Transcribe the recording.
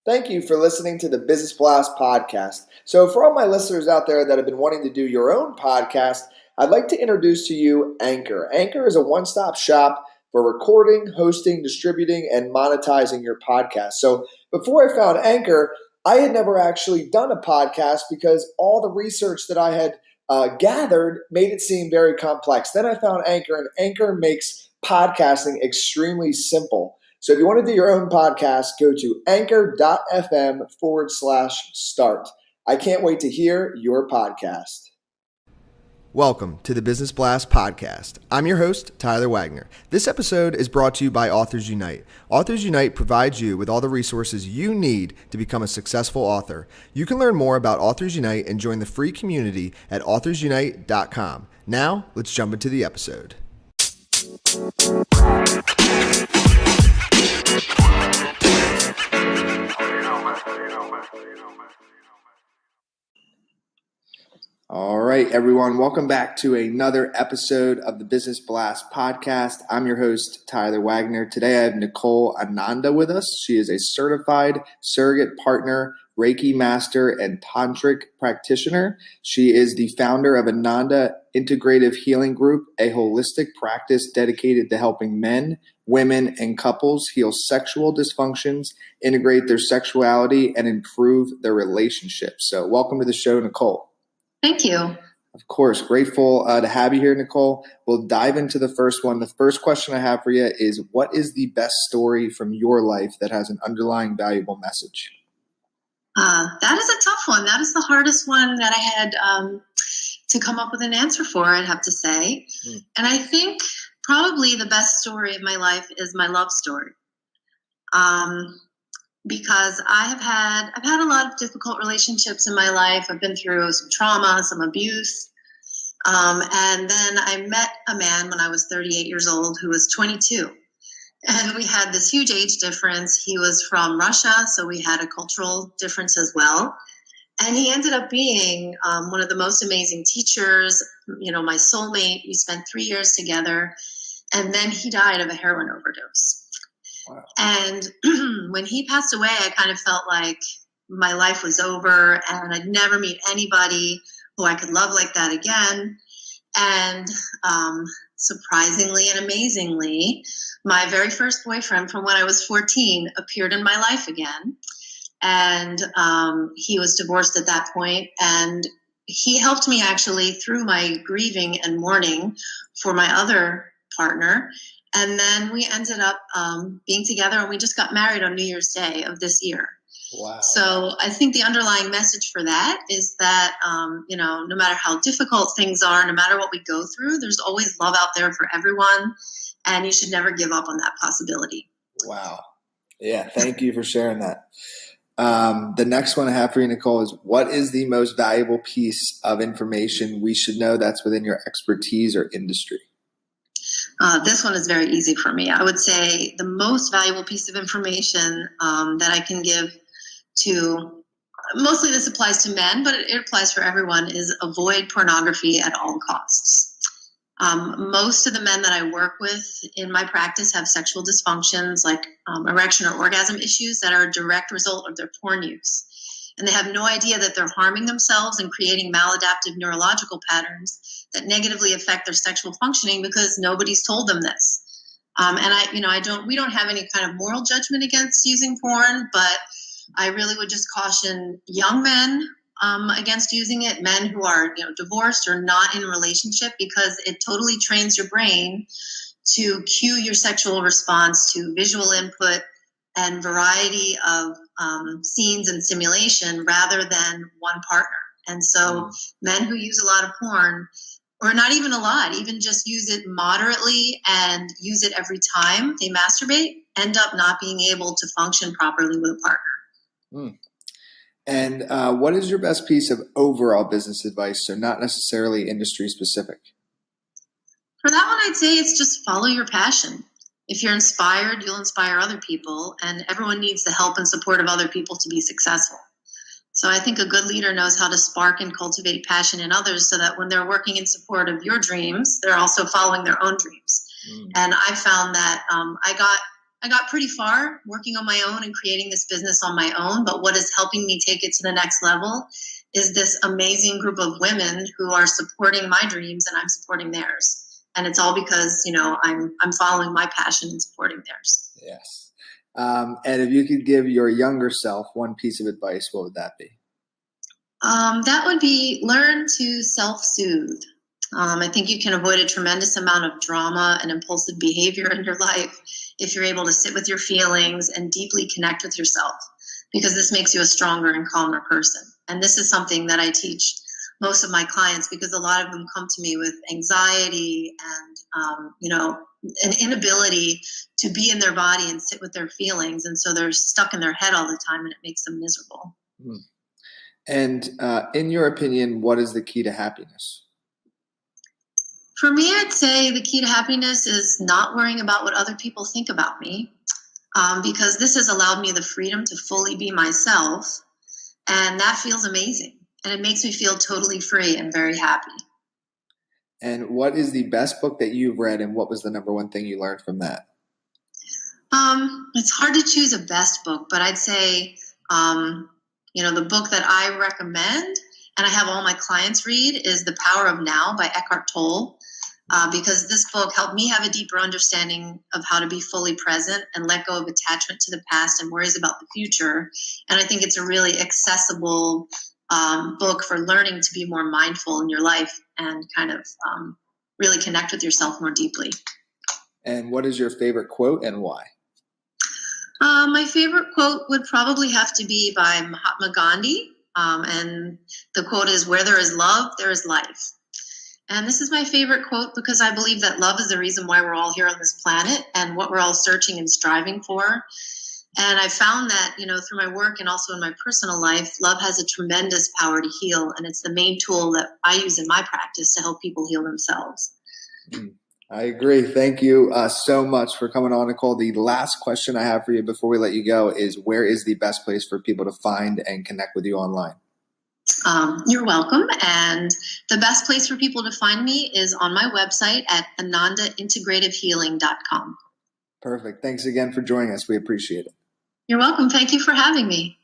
Thank you for listening to the Business Blast podcast. So for all my listeners out there that have been wanting to do your own podcast, I'd like to introduce to you Anchor. Anchor is a one-stop shop for recording, hosting, distributing, and monetizing your podcast. So before I found Anchor, I had never actually done a podcast because all the research that I had gathered made it seem very complex. Then I found Anchor, and Anchor makes podcasting extremely simple. So if you want to do your own podcast, go to anchor.fm/start. I can't wait to hear your podcast. Welcome to the Business Blast podcast. I'm your host, Tyler Wagner. This episode is brought to you by Authors Unite. Authors Unite provides you with all the resources you need to become a successful author. You can learn more about Authors Unite and join the free community at authorsunite.com. Now, let's jump into the episode. All right, everyone. Welcome back to another episode of the Business Blast podcast. I'm your host, Tyler Wagner. Today I have Nicole Ananda with us. She is a certified surrogate partner, Reiki master, and tantric practitioner. She is the founder of Ananda Integrative Healing Group, a holistic practice dedicated to helping men, women, and couples heal sexual dysfunctions, integrate their sexuality, and improve their relationships. So welcome to the show, Nicole. Thank you. Of course. Grateful to have you here, Nicole. We'll dive into the first one. The first question I have for you is, what is the best story from your life that has an underlying valuable message? That is a tough one. That is the hardest one that I had to come up with an answer for, I'd have to say. And I think probably the best story of my life is my love story. Because I've had a lot of difficult relationships in my life. I've been through some trauma, some abuse. And then I met a man when I was 38 years old who was 22. And we had this huge age difference. He was from Russia, so we had a cultural difference as well. And he ended up being one of the most amazing teachers, my soulmate. We spent 3 years together. And then he died of a heroin overdose. Wow. And when he passed away, I kind of felt like my life was over and I'd never meet anybody who I could love like that again. And surprisingly and amazingly, my very first boyfriend from when I was 14 appeared in my life again. And he was divorced at that point. And he helped me actually through my grieving and mourning for my other partner. And then we ended up being together, and we just got married on New Year's Day of this year. Wow. So I think the underlying message for that is that, no matter how difficult things are, no matter what we go through, there's always love out there for everyone, and you should never give up on that possibility. Wow. Yeah, thank you for sharing that. The next one I have for you, Nicole, is what is the most valuable piece of information we should know that's within your expertise or industry? This one is very easy for me. I would say the most valuable piece of information that I can give to, mostly this applies to men, but it applies for everyone, is avoid pornography at all costs. Most of the men that I work with in my practice have sexual dysfunctions like erection or orgasm issues that are a direct result of their porn use. And they have no idea that they're harming themselves and creating maladaptive neurological patterns that negatively affect their sexual functioning because nobody's told them this. We don't have any kind of moral judgment against using porn, but I really would just caution young men against using it, men who are divorced or not in a relationship, because it totally trains your brain to cue your sexual response to visual input and variety of scenes and stimulation rather than one partner. And so men who use a lot of porn, or not even a lot, even just use it moderately and use it every time they masturbate, end up not being able to function properly with a partner. And what is your best piece of overall business advice, so not necessarily industry specific? For that one, I'd say it's just follow your passion. If you're inspired, you'll inspire other people, and everyone needs the help and support of other people to be successful. So I think a good leader knows how to spark and cultivate passion in others so that when they're working in support of your dreams, they're also following their own dreams. And I found that I got I got pretty far working on my own and creating this business on my own. But what is helping me take it to the next level is this amazing group of women who are supporting my dreams and I'm supporting theirs. And it's all because, I'm following my passion and supporting theirs. Yes. And if you could give your younger self one piece of advice, what would that be? That would be learn to self-soothe. I think you can avoid a tremendous amount of drama and impulsive behavior in your life if you're able to sit with your feelings and deeply connect with yourself, because this makes you a stronger and calmer person. And this is something that I teach most of my clients, because a lot of them come to me with anxiety and, an inability to be in their body and sit with their feelings. And so they're stuck in their head all the time and it makes them miserable. Mm. And in your opinion, what is the key to happiness? For me, I'd say the key to happiness is not worrying about what other people think about me, because this has allowed me the freedom to fully be myself. And that feels amazing. And it makes me feel totally free and very happy. And what is the best book that you've read, and what was the number one thing you learned from that? It's hard to choose a best book, but I'd say, the book that I recommend and I have all my clients read is The Power of Now by Eckhart Tolle, because this book helped me have a deeper understanding of how to be fully present and let go of attachment to the past and worries about the future. And I think it's a really accessible book for learning to be more mindful in your life and kind of really connect with yourself more deeply. And what is your favorite quote and why? My favorite quote would probably have to be by Mahatma Gandhi. And the quote is, "Where there is love, there is life." And this is my favorite quote because I believe that love is the reason why we're all here on this planet and what we're all searching and striving for. And I found that, through my work and also in my personal life, love has a tremendous power to heal. And it's the main tool that I use in my practice to help people heal themselves. I agree. Thank you so much for coming on, Nicole. The last question I have for you before we let you go is, where is the best place for people to find and connect with you online? You're welcome. And the best place for people to find me is on my website at AnandaIntegrativeHealing.com. Perfect. Thanks again for joining us. We appreciate it. You're welcome. Thank you for having me.